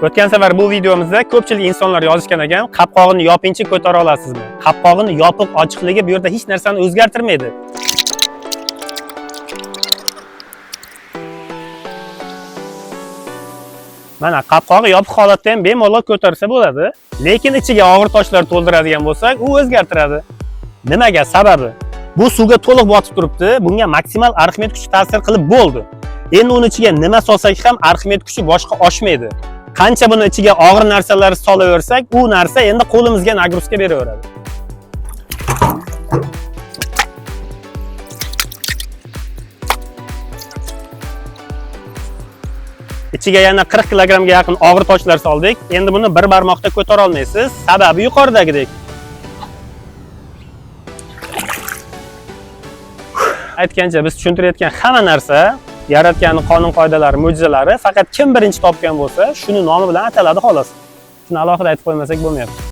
O'tgan safar bu videomizda ko'pchilik insonlar yozishgan ekan, qopqog'ini yopincha ko'tara olasizmi? Qopqog'ini yopiq ochiqligi bu yerda hech narsani o'zgartirmaydi. Mana qopqog'i yopiq holatda ham bemalol ko'tarsa bo'ladi, lekin ichiga og'ir toshlar to'ldiradigan bo'lsak, u o'zgartiradi. Nimaga? Sababi bu suvga to'liq botib turibdi, bunga maksimal Arximed kuchi ta'sir qilib bo'ldi. Endi uni ichiga nima solsak ham Arximed kuchi boshqa oshmaydi. Qancha buni ichiga og'ir narsalar solaversak, u narsa endi qo'limizga nagruska beraveradi. Ichiga yana 40 kilogramga yaqin og'ir toshlar soldik. Endi buni bir barmoqda ko'tara olmaysiz. Sababi yuqoridagidek. Aytgancha biz tushuntirayotgan hamma narsa yaratganning qonun-qoidalari, mo'jizalari faqat kim birinchi topgan bo'lsa, shuni nomi bilan ataladi xolos. Shuni alohida aytib qo'ymasak bo'lmayapti.